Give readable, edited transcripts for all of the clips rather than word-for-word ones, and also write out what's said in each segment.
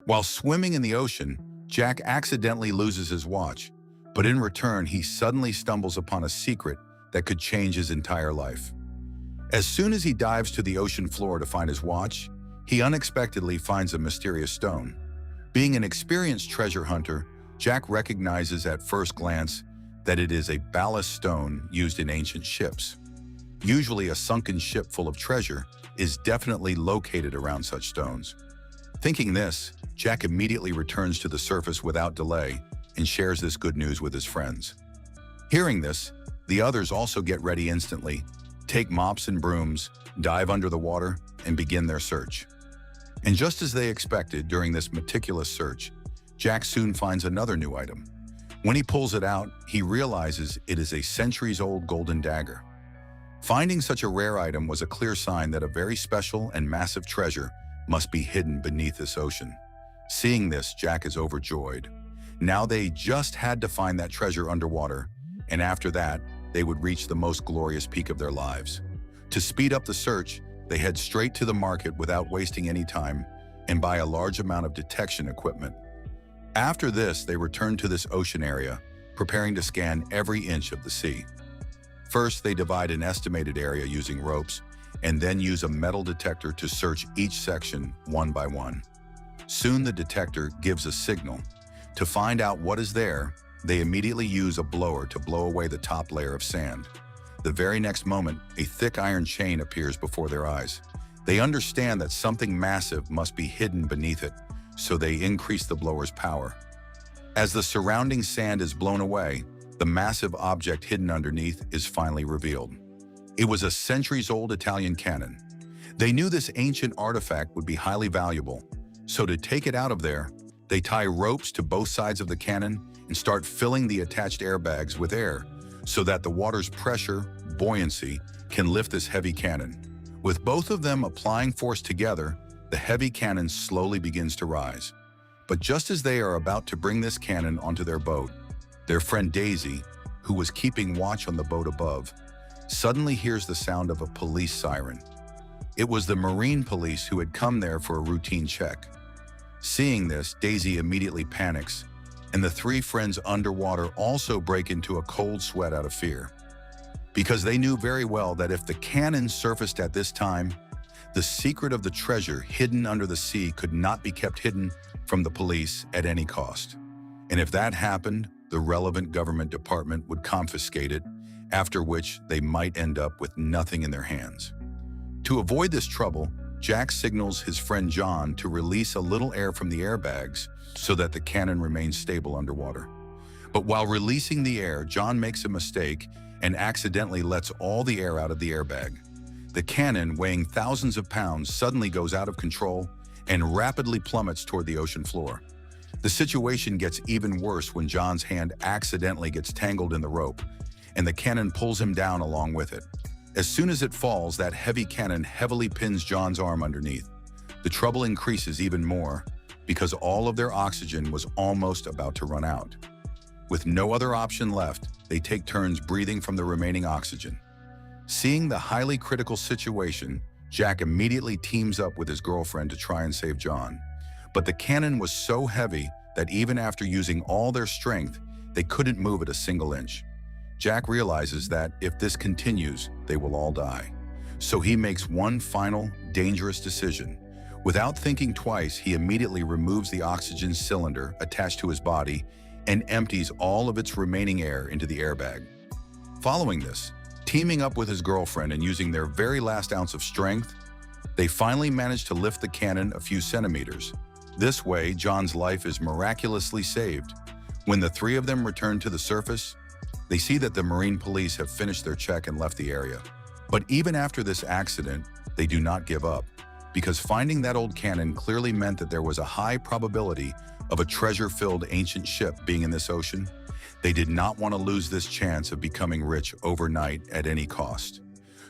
While swimming in the ocean, Jack accidentally loses his watch, but in return, he suddenly stumbles upon a secret that could change his entire life. As soon as he dives to the ocean floor to find his watch, he unexpectedly finds a mysterious stone. Being an experienced treasure hunter, Jack recognizes at first glance that it is a ballast stone used in ancient ships. Usually a sunken ship full of treasure is definitely located around such stones. Thinking this, Jack immediately returns to the surface without delay and shares this good news with his friends. Hearing this, the others also get ready instantly, take mops and brooms, dive under the water, and begin their search. And just as they expected during this meticulous search, Jack soon finds another new item. When he pulls it out, he realizes it is a centuries-old golden dagger. Finding such a rare item was a clear sign that a very special and massive treasure must be hidden beneath this ocean. Seeing this, Jack is overjoyed. Now they just had to find that treasure underwater, and after that, they would reach the most glorious peak of their lives. To speed up the search, they head straight to the market without wasting any time and buy a large amount of detection equipment. After this, they return to this ocean area, preparing to scan every inch of the sea. First, they divide an estimated area using ropes and then use a metal detector to search each section one by one. Soon the detector gives a signal. To find out what is there, they immediately use a blower to blow away the top layer of sand. The very next moment, a thick iron chain appears before their eyes. They understand that something massive must be hidden beneath it, so they increase the blower's power. As the surrounding sand is blown away, the massive object hidden underneath is finally revealed. It was a centuries-old Italian cannon. They knew this ancient artifact would be highly valuable, so to take it out of there, they tie ropes to both sides of the cannon and start filling the attached airbags with air so that the water's pressure, buoyancy, can lift this heavy cannon. With both of them applying force together, the heavy cannon slowly begins to rise. But just as they are about to bring this cannon onto their boat, their friend Daisy, who was keeping watch on the boat above, suddenly hears the sound of a police siren. It was the Marine police who had come there for a routine check. Seeing this, Daisy immediately panics, and the three friends underwater also break into a cold sweat out of fear. Because they knew very well that if the cannon surfaced at this time, the secret of the treasure hidden under the sea could not be kept hidden from the police at any cost. And if that happened, the relevant government department would confiscate it, after which they might end up with nothing in their hands. To avoid this trouble, Jack signals his friend John to release a little air from the airbags so that the cannon remains stable underwater. But while releasing the air, John makes a mistake and accidentally lets all the air out of the airbag. The cannon, weighing thousands of pounds, suddenly goes out of control and rapidly plummets toward the ocean floor. The situation gets even worse when John's hand accidentally gets tangled in the rope, and the cannon pulls him down along with it. As soon as it falls, that heavy cannon heavily pins John's arm underneath. The trouble increases even more because all of their oxygen was almost about to run out. With no other option left, they take turns breathing from the remaining oxygen. Seeing the highly critical situation, Jack immediately teams up with his girlfriend to try and save John. But the cannon was so heavy that even after using all their strength, they couldn't move it a single inch. Jack realizes that if this continues, they will all die. So he makes one final, dangerous decision. Without thinking twice, he immediately removes the oxygen cylinder attached to his body and empties all of its remaining air into the airbag. Following this, teaming up with his girlfriend and using their very last ounce of strength, they finally manage to lift the cannon a few centimeters. This way, John's life is miraculously saved. When the three of them return to the surface, they see that the Marine police have finished their check and left the area. But even after this accident, they do not give up, because finding that old cannon clearly meant that there was a high probability of a treasure-filled ancient ship being in this ocean. They did not want to lose this chance of becoming rich overnight at any cost.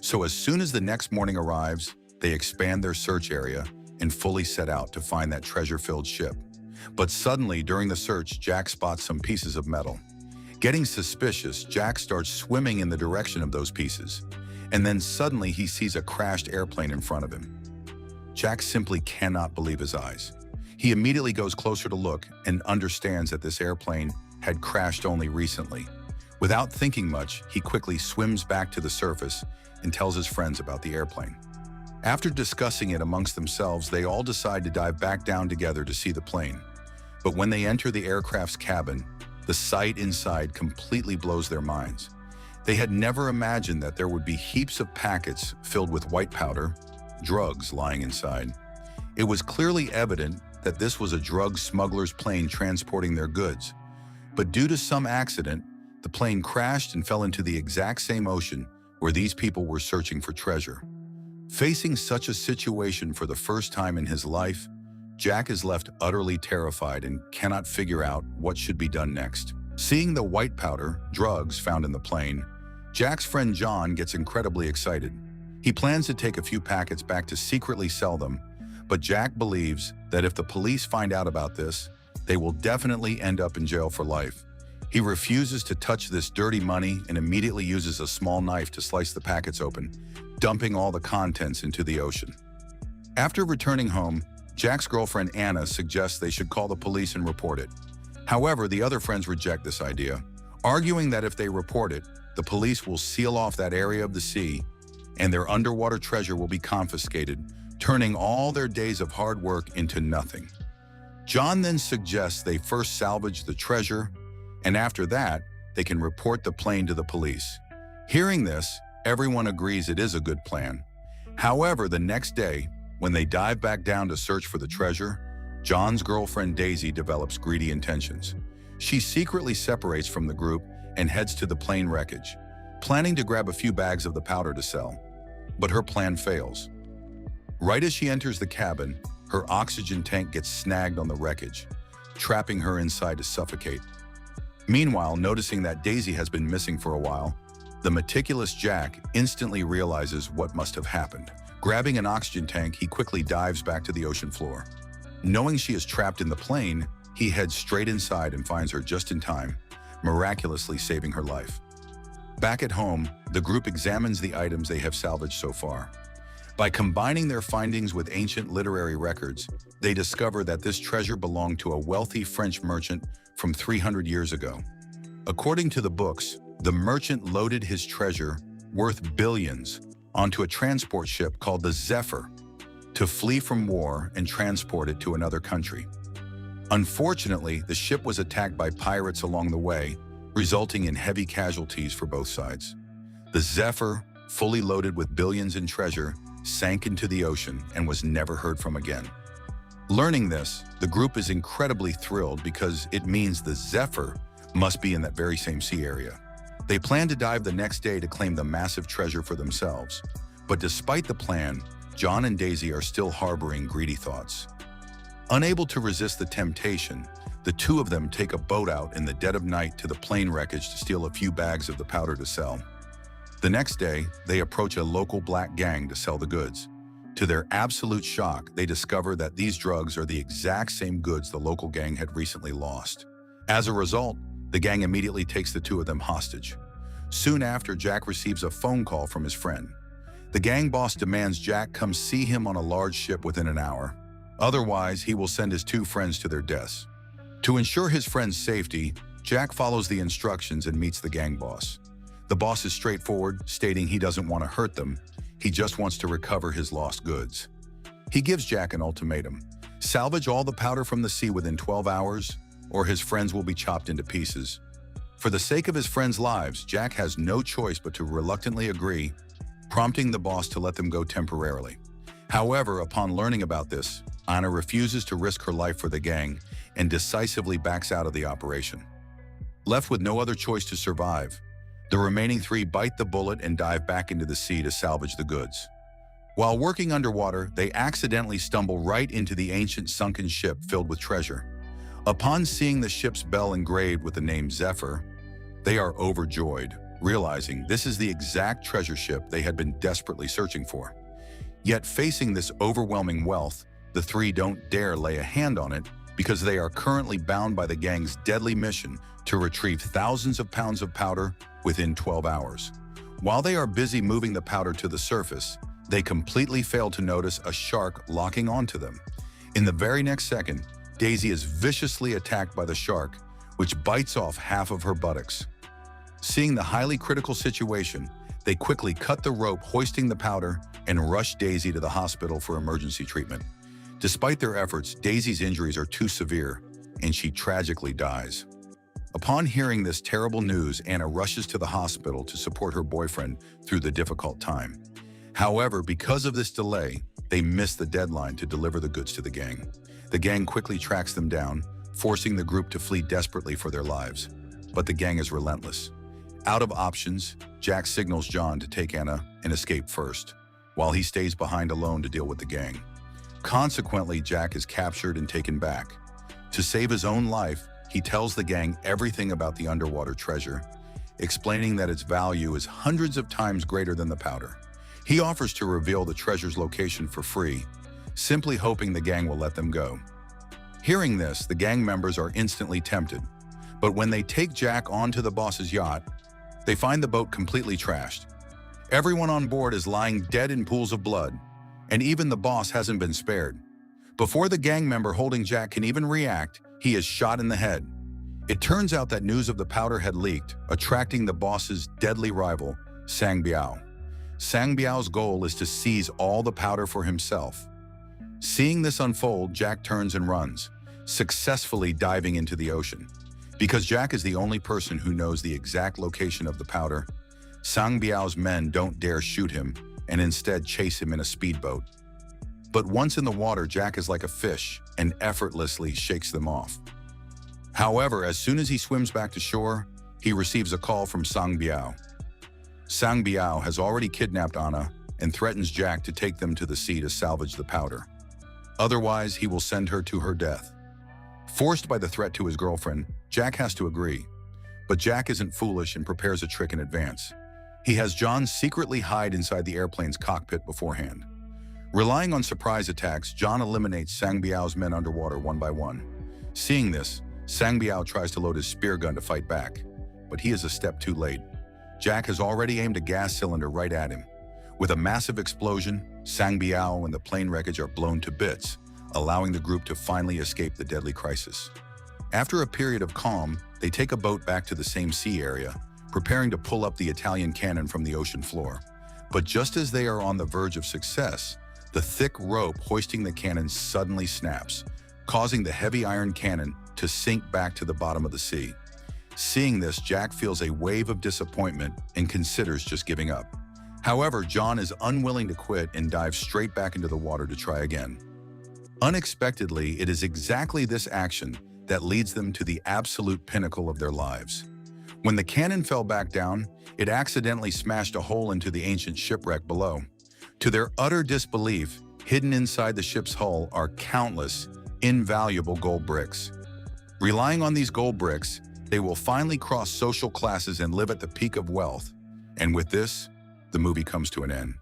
So as soon as the next morning arrives, they expand their search area and fully set out to find that treasure-filled ship. But suddenly, during the search, Jack spots some pieces of metal. Getting suspicious, Jack starts swimming in the direction of those pieces, and then suddenly he sees a crashed airplane in front of him. Jack simply cannot believe his eyes. He immediately goes closer to look and understands that this airplane had crashed only recently. Without thinking much, he quickly swims back to the surface and tells his friends about the airplane. After discussing it amongst themselves, they all decide to dive back down together to see the plane. But when they enter the aircraft's cabin, the sight inside completely blows their minds. They had never imagined that there would be heaps of packets filled with white powder, drugs lying inside. It was clearly evident that this was a drug smuggler's plane transporting their goods. But due to some accident, the plane crashed and fell into the exact same ocean where these people were searching for treasure. Facing such a situation for the first time in his life, Jack is left utterly terrified and cannot figure out what should be done next. Seeing the white powder, drugs found in the plane, Jack's friend John gets incredibly excited. He plans to take a few packets back to secretly sell them, but Jack believes that if the police find out about this, they will definitely end up in jail for life. He refuses to touch this dirty money and immediately uses a small knife to slice the packets open, dumping all the contents into the ocean. After returning home, Jack's girlfriend Anna suggests they should call the police and report it. However, the other friends reject this idea, arguing that if they report it, the police will seal off that area of the sea and their underwater treasure will be confiscated, turning all their days of hard work into nothing. John then suggests they first salvage the treasure, and after that, they can report the plane to the police. Hearing this, everyone agrees it is a good plan. However, the next day, when they dive back down to search for the treasure, John's girlfriend Daisy develops greedy intentions. She secretly separates from the group and heads to the plane wreckage, planning to grab a few bags of the powder to sell. But her plan fails. Right as she enters the cabin, her oxygen tank gets snagged on the wreckage, trapping her inside to suffocate. Meanwhile, noticing that Daisy has been missing for a while, the meticulous Jack instantly realizes what must have happened. Grabbing an oxygen tank, he quickly dives back to the ocean floor. Knowing she is trapped in the plane, he heads straight inside and finds her just in time, miraculously saving her life. Back at home, the group examines the items they have salvaged so far. By combining their findings with ancient literary records, they discover that this treasure belonged to a wealthy French merchant from 300 years ago. According to the books, the merchant loaded his treasure, worth billions, onto a transport ship called the Zephyr to flee from war and transport it to another country. Unfortunately, the ship was attacked by pirates along the way, resulting in heavy casualties for both sides. The Zephyr, fully loaded with billions in treasure, sank into the ocean and was never heard from again. Learning this, the group is incredibly thrilled because it means the Zephyr must be in that very same sea area. They plan to dive the next day to claim the massive treasure for themselves. But despite the plan, John and Daisy are still harboring greedy thoughts. Unable to resist the temptation, the two of them take a boat out in the dead of night to the plane wreckage to steal a few bags of the powder to sell. The next day, they approach a local black gang to sell the goods. To their absolute shock, they discover that these drugs are the exact same goods the local gang had recently lost. As a result, the gang immediately takes the two of them hostage. Soon after, Jack receives a phone call from his friend. The gang boss demands Jack come see him on a large ship within an hour. Otherwise, he will send his two friends to their deaths. To ensure his friend's safety, Jack follows the instructions and meets the gang boss. The boss is straightforward, stating he doesn't want to hurt them. He just wants to recover his lost goods. He gives Jack an ultimatum: salvage all the powder from the sea within 12 hours, or his friends will be chopped into pieces. For the sake of his friends' lives, Jack has no choice but to reluctantly agree, prompting the boss to let them go temporarily. However, upon learning about this, Anna refuses to risk her life for the gang and decisively backs out of the operation. Left with no other choice to survive, the remaining three bite the bullet and dive back into the sea to salvage the goods. While working underwater, they accidentally stumble right into the ancient sunken ship filled with treasure. Upon seeing the ship's bell engraved with the name Zephyr, they are overjoyed, realizing this is the exact treasure ship they had been desperately searching for. Yet facing this overwhelming wealth, the three don't dare lay a hand on it because they are currently bound by the gang's deadly mission to retrieve thousands of pounds of powder within 12 hours. While they are busy moving the powder to the surface, they completely fail to notice a shark locking onto them. In the very next second, Daisy is viciously attacked by the shark, which bites off half of her buttocks. Seeing the highly critical situation, they quickly cut the rope hoisting the powder and rush Daisy to the hospital for emergency treatment. Despite their efforts, Daisy's injuries are too severe, and she tragically dies. Upon hearing this terrible news, Anna rushes to the hospital to support her boyfriend through the difficult time. However, because of this delay, they miss the deadline to deliver the goods to the gang. The gang quickly tracks them down, forcing the group to flee desperately for their lives. But the gang is relentless. Out of options, Jack signals John to take Anna and escape first, while he stays behind alone to deal with the gang. Consequently, Jack is captured and taken back. To save his own life, he tells the gang everything about the underwater treasure, explaining that its value is hundreds of times greater than the powder. He offers to reveal the treasure's location for free, simply hoping the gang will let them go. Hearing this, the gang members are instantly tempted, but when they take Jack onto the boss's yacht, they find the boat completely trashed. Everyone on board is lying dead in pools of blood, and even the boss hasn't been spared. Before the gang member holding Jack can even react, he is shot in the head. It turns out that news of the powder had leaked, attracting the boss's deadly rival, Sang Biao. Sang Biao's goal is to seize all the powder for himself. Seeing this unfold, Jack turns and runs, successfully diving into the ocean. Because Jack is the only person who knows the exact location of the powder, Sang Biao's men don't dare shoot him and instead chase him in a speedboat. But once in the water, Jack is like a fish and effortlessly shakes them off. However, as soon as he swims back to shore, he receives a call from Sang Biao. Sang Biao has already kidnapped Anna and threatens Jack to take them to the sea to salvage the powder. Otherwise, he will send her to her death. Forced by the threat to his girlfriend, Jack has to agree. But Jack isn't foolish and prepares a trick in advance. He has John secretly hide inside the airplane's cockpit beforehand. Relying on surprise attacks, John eliminates Sang Biao's men underwater one by one. Seeing this, Sang Biao tries to load his spear gun to fight back, but he is a step too late. Jack has already aimed a gas cylinder right at him. With a massive explosion, Sang Biao and the plane wreckage are blown to bits, allowing the group to finally escape the deadly crisis. After a period of calm, they take a boat back to the same sea area, preparing to pull up the Italian cannon from the ocean floor. But just as they are on the verge of success, the thick rope hoisting the cannon suddenly snaps, causing the heavy iron cannon to sink back to the bottom of the sea. Seeing this, Jack feels a wave of disappointment and considers just giving up. However, John is unwilling to quit and dives straight back into the water to try again. Unexpectedly, it is exactly this action that leads them to the absolute pinnacle of their lives. When the cannon fell back down, it accidentally smashed a hole into the ancient shipwreck below. To their utter disbelief, hidden inside the ship's hull are countless, invaluable gold bricks. Relying on these gold bricks, they will finally cross social classes and live at the peak of wealth. And with this, the movie comes to an end.